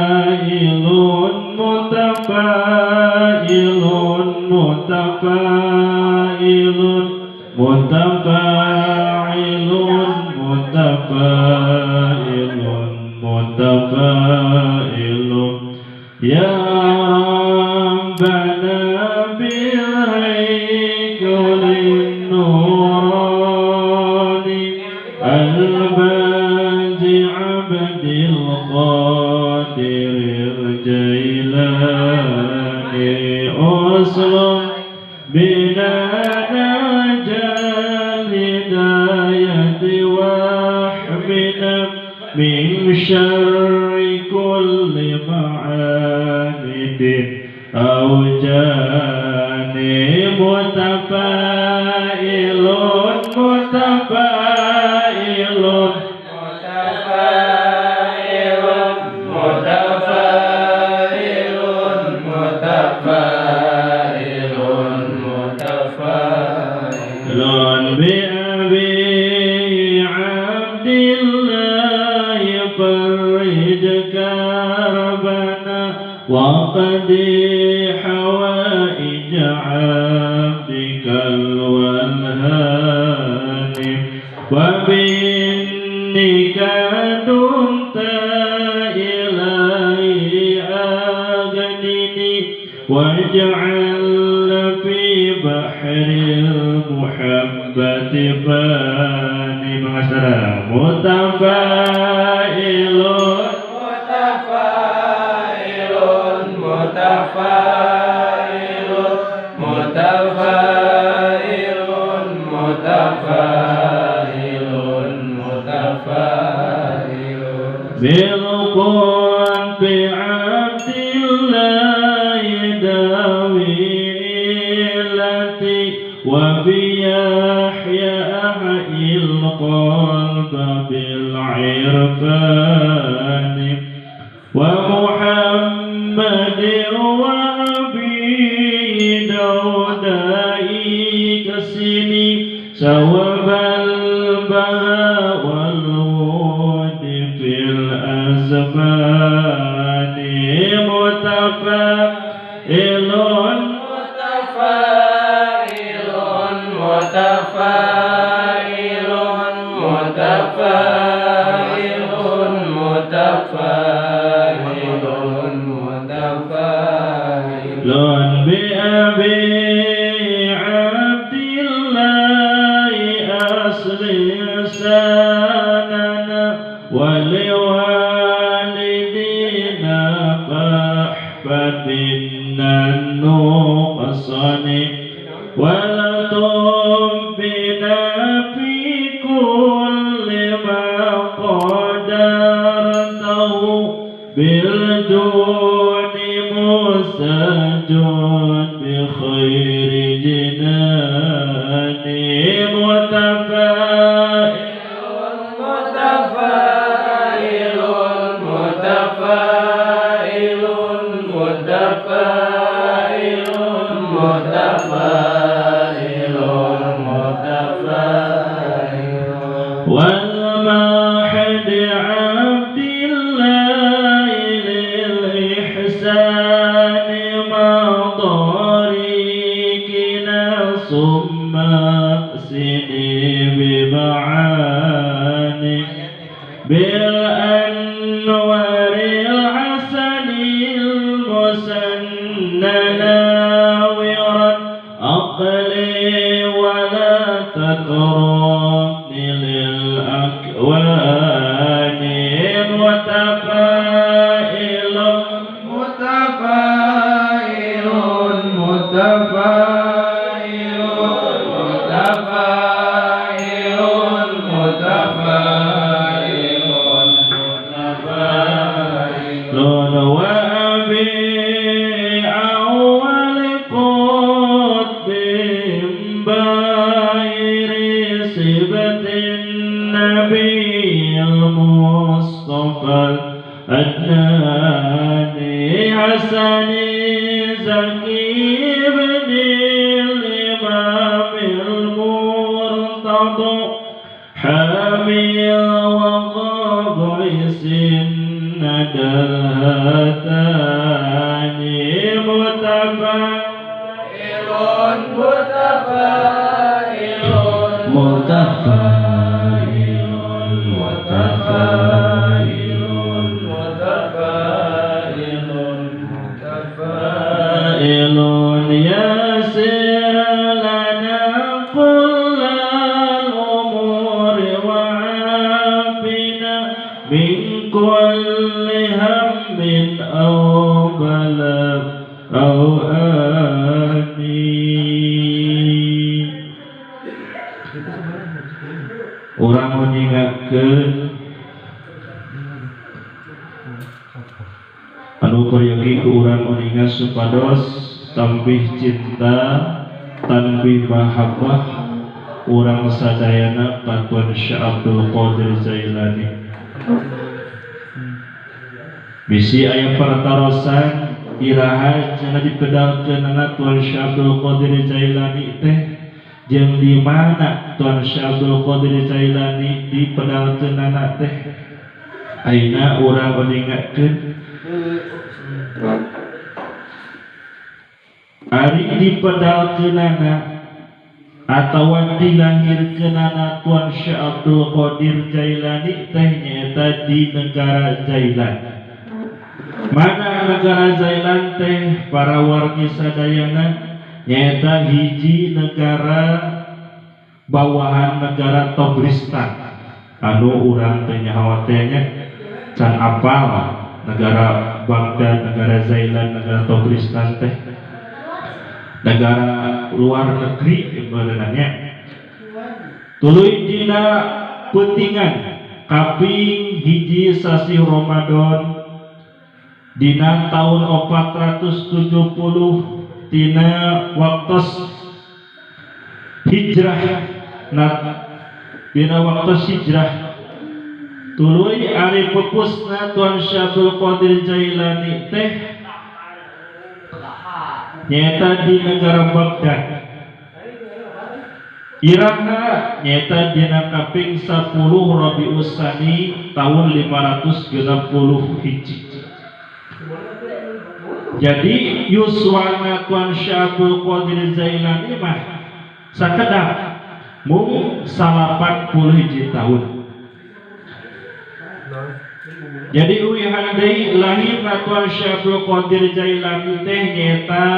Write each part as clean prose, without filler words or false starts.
Mutafailun, mutafailun, mutafailun, mutafailun, mutafailun, mutafailun. Ya Rabbana bil haykulin nurani al-baji abdil qadiril jailani uslum bina najal hidayati wahmina min syarri kulli ma'anidin awjani mutafailun, mutafailun, mutafailun, mutafailun, mutafailun, mutafailun bi abi abdillah farij karbana wa qadi hawaij abdikal walhani wa binnika dumta ilahi aghnini waj'al fi bahril muhabbati fani. Masyarakat mutafailun, mutafailun, mutafailun, mutafailun, mutafailun, mutafailun bil qurbi abdillahi dawilati wa bi yahya il qalba bil irfani wa muhammadin wa abi daudai kasini sawabal baha wal wudi fil azmani mutafailun, mutafailun, mutafailun, mutafailun, mutafailun, mutafailun bi abi abdillahi asli sanana wa liwalidina fahfadinna nuqsani wa la tubbina fi kulli ma qadartahu bil judi mustajud bi khairi jinani mutafailun, mutafailun, mutafailun, mutafailun, mutafailun, mutafailun wal mahdi abdillahi lil ihsani madarikina summa sini bi ma'ani bil anwaril hasanil musannana wirat aqli wa la tatrukni lil akwani mutafailun, mutafailun, mutafailun, mutafailun, mutafailun, mutafailun wa abi awwal qutbin bairi sibatin nabiyil mustafa adnani hasani zaki أبي وقيس ندى الهتان متفائل متفائل متفائل متفائل يسر لنا كل الأمور وعافنا من كل هم أو بلاء أو آنين. Urang menyingatkeun anu peryogi ku urang meningat supados tambih cinta tanbih mahabbah urang sadayana Tuan Syekh Abdul Qadir Jailani. Bisi aya pertarosan iraha cenah dipedalkeunana Tuan Syekh Abdul Qadir Jailani teh jeung di mana Tuan Syekh Abdul Qadir Jailani dipedalkeunana teh. Ayeuna urang meningatkeun ari dipedalkeunana atawa dilahirkeunana Tuan Syekh Abdul Qadir Jailani teh nyaeta di negara Jailan. Mana negara Jailan teh para wargi sadayana nyaeta hiji negara bawahan negara Tobristan anu urang teh nyaho teh nya can apal negara Baghdad, negara Jailan, negara Tobristan teh negara luar negeri ibaratnya. Tuluy dina peutingan kaping hiji sasi Ramadan dina tahun 470 tina waktos hijrah dina waktos hijrah tuluy ari pupusna Tuan Syekh Abdul Qadir Jailani teh nyaeta di negara Baghdad. Irahna nyaeta dina kaping 10 Rabiul Tsani tahun 560 Hijri. Jadi yuswana Tuan Syekh Abdul Qadir Jailani mah sakedap mung 81 tahun. Jadi uihan deui lahirna Tuan Syekh Abdul Qadir Jailani teh nyaeta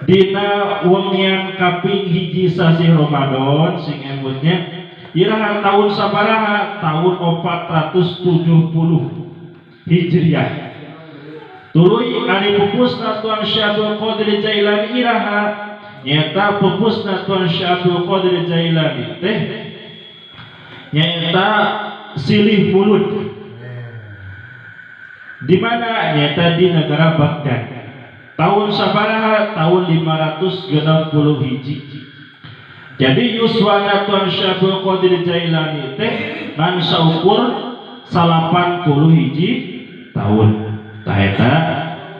dina wengian kaping hiji sasi Ramadan sing emutnya iraha tahun sabaraha tahun 470 Hijriah. Tuluy ari pupusna Tuan Syekh Abdul Qadir Jailani iraha nyaeta pupusna Tuan Syekh Abdul Qadir Jailani teh nyaeta silih mulut. Di mana nyaeta di negara Baghdad. Tahun sabaraha tahun 560 Hijri. Jadi yuswana Tuan Syekh Abdul Qadir Jailani teh ngan saukur 80 hiji tahun. Tah eta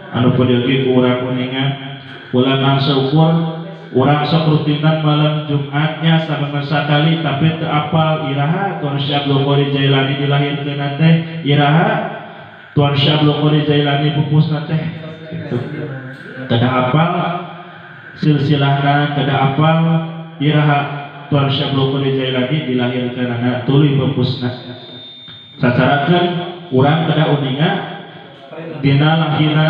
anu podeuki ku urang kuningan ulah ngan saukur urang sok rutinan malam Jumatnya sabangun sakali tapi teu apal iraha Tuan Syekh Abdul Qadir Jailani dilahirkeun teh iraha Tuan Syekh Abdul Qadir Jailani pupusna teh gitu. Kada apal silsilahna, kada apal iraha Tuan Syekh Abdul Qadir Jailani dilahirkeunana tuluy pupusna. Sacarakeun urang kada uninga dina lahirna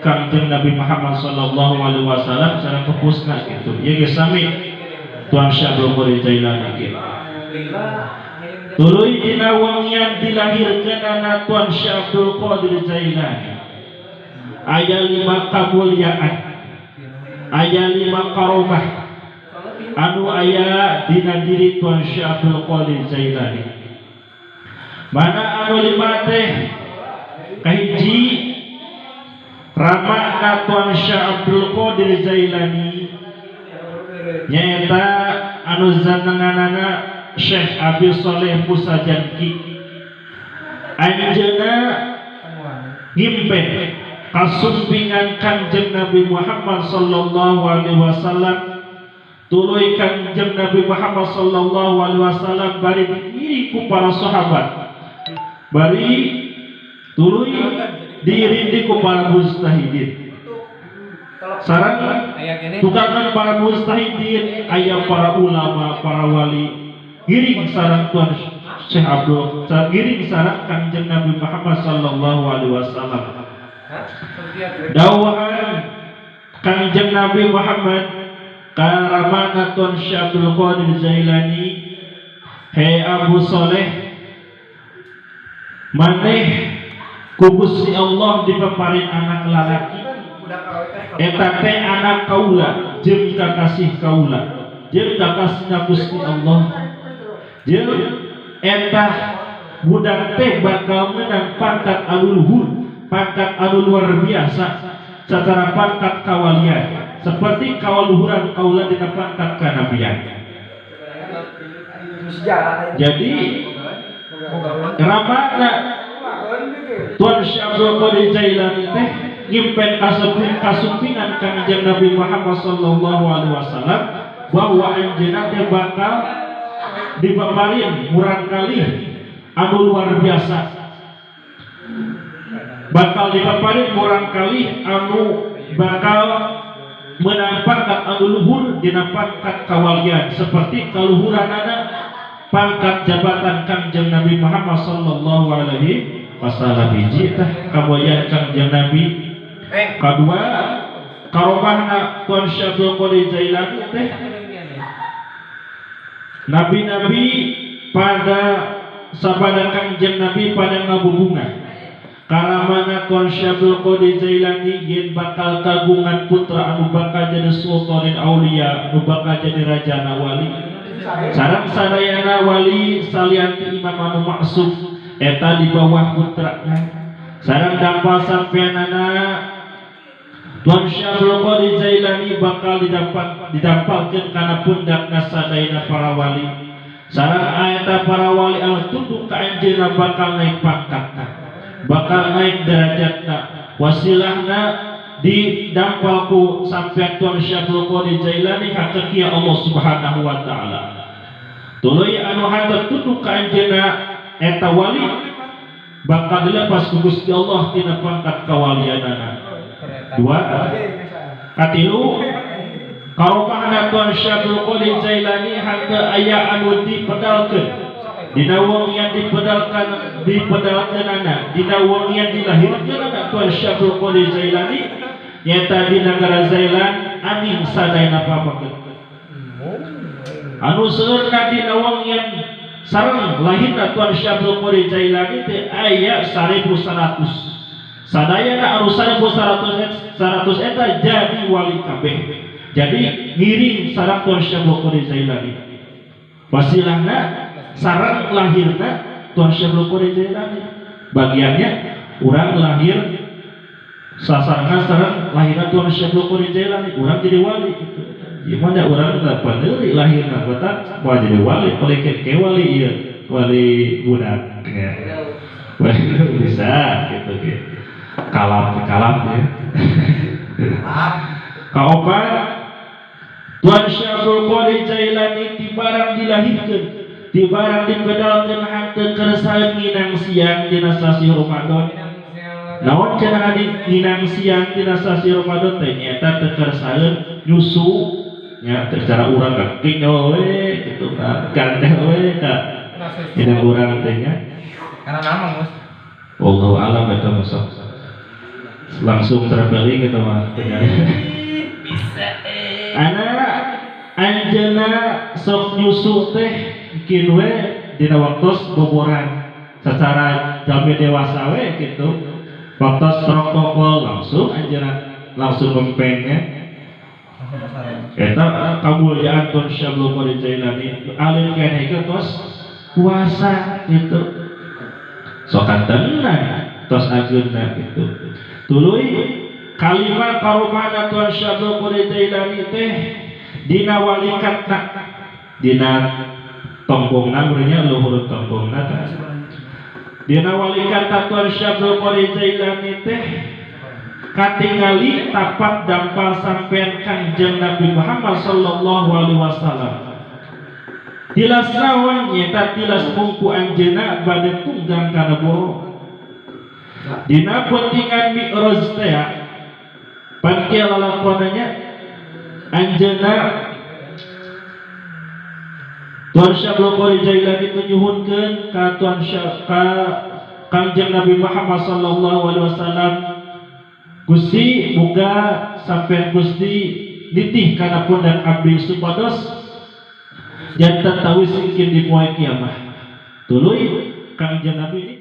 Kangjeng Nabi Muhammad sallallahu alaihi wasallam sareng pupusna gitu. Ieu ge sami Tuan Syekh Abdul Qadir Jailani gitu. Tuluy dina wengian dilahirkeunana Tuan Syekh Abdul Qadir Jailani aya 5 kamulyaan, aya 5 karomah anu aya dina diri Tuan Syekh Abdul Qadir Jailani. Mana anu 5 teh? Kahiji ramana Tuan Syekh Abdul Qadir Jailani nyaeta anu zanenganana Syekh Abi Sholeh Musa Janki. Anjeunna ngimpen kasumpingan Kanjeng Nabi Muhammad sallallahu alaihi wasallam tuluy Kangjeng Nabi Muhammad sallallahu alaihi wasallam bari diiring ku para sahabat, bari tuluy diiring ku para mujtahidin. Sareng tukangan para mujtahidin, aya para ulama, para wali, giring sareng Tuan Syekh Abdul, giring sareng Kangjeng Nabi Muhammad sallallahu alaihi wasallam. Dawahan Kangjeng Nabi Muhammad karamana Tuan Syekh Abdul Qadir Jailani, hei Abu Soleh, maneh ku Gusti Allah dipeparin anak lalaki, eta teh anak kaula jeung kakasih kaula, jeung kakasihna Gusti Allah, jeung eta budak teh bakal menang pangkat anu luhur, pangkat anu luar biasa secara pangkat kawalian, seperti kawaluhuran kaula dina pangkat kanabian. Jadi ramana Tuan Syekh Abdul Qadir Jailani teh ngimpen kasumpingan Kangjeng Nabi Muhammad sallallahu alaihi wasallam bahwa anjeunna teh bakal dipaparin murang kali anu luar biasa, bakal dipaparin murang kali anu bakal menang pangkat anu luhur dina pangkat kawalian, seperti kaluhuranana pangkat jabatan Kangjeng Nabi Muhammad sallallahu alaihi wasallam. Hiji teh kaboyan Kangjeng Nabi, kadua karomahna Tuan Syekh Abdul Qadir Jailani teh nabi-nabi pada sabada Kangjeng Nabi pada ngabubungan. Karamana Tuan Syekh Abdul Qadir Jailani yen bakal kagungan putra anu bakal jadi sultanin aulia, anu bakal jadi raja wali. Sareng sadayana wali salianti imam anu maksum eta di bawah putranya. Sareng dampal sampeanana Tuan Syekh Abdul Qadir Jailani bakal didampalkeun kana pundakna sadayana para wali. Sareng eta para wali anu tunduk ka anjeunna bakal naik pangkatna, bakal naik derajatna, wasilahna didampal ku sampean Tuan Syekh Abdul Qadir Jailani hakikia Allah Subhanahu wa taala. Tuluy anu hantar tunduk ka anjeunna eta wali bakal dilepas ku Gusti Allah tina pangkat kawalianana. Dua, katilu karomahna Tuan Syekh Abdul Qadir Jailani hangga aya anu dipedalkeun dina wong yang dipedalkeunana dina wong yang dilahirkeunana Tuan Syekh Abdul Qadir Jailani nyata di negara Zailan aning sadayana papakeun. Anu seueurna dina wong yang sareng lahirna Tuan Syekh Abdul Qadir Jailani teh aya 1100. Sadayana anu 1100 eta jadi wali kabeh. Jadi ngiring sareng Tuan Syekh Abdul Qadir Jailani. Wasilahna sareng lahirna Tuan Syekh Abdul Qadir Jailani. Bagiannya urang lahir sasarangan sareng lahirna Tuan Syekh Abdul Qadir Jailani, urang jadi wali gitu. Gimana urang teh paneuri lahirna kota mau jadi wali, peleket ke wali ieu, wali budak ya. Wali bisa gitu gitu. Kalam ya. Kaopat Tuan Syekh Abdul Qadir Jailani tibarang dilahirkeun, tibarang dipedalkeun hanteun keresahan nginang siang dina sasi Ramadan. Naon cenah nginang siang dina sasi Ramadan teh nyaeta teu keresahan nyusu nya secara urang kengking we kitu kan ganteh we ka dina urang teh nya. Kana nama Mus. Wallahu a'lam eta masuk. Langsung terbeling gitu mah bisa anak anjeunna sok nyusu teh mungkin we dina waktos boboran secara jalmi dewasa we gitu, waktos protokol langsung anjeunna langsung mempengnya eta kamuliaan Tuan Syekh Abdul Qadir Jailani alin keneh ke tos puasa gitu sokan tenang tos ageuna gitu. Tuluy kalimat karomana Tuan Syekh Abdul Qadir Jailani teh dina walikatna dina tombongna meureunnya luhur tombongna teh dina walikatna Tuan Syekh Abdul Qadir Jailani teh katingali tapat dampal sampean Kanjeng Nabi Muhammad sallallahu alaihi wasallam. Tilas nawan nyata tilas mungku anjeunna bade tunggang kana bohong. Dina pentingan mi'raj teh pangkieu lalakonanya anjeunna Tuan Syabul Qori Jailani menyuhunkeun ka Tuan Kanjeng Nabi Muhammad sallallahu alaihi wasallam, Gusti muga sampean Gusti nitih kana pundak abdi supados janten tawis ingin di poe kiamat. Tuluy Kanjeng Nabi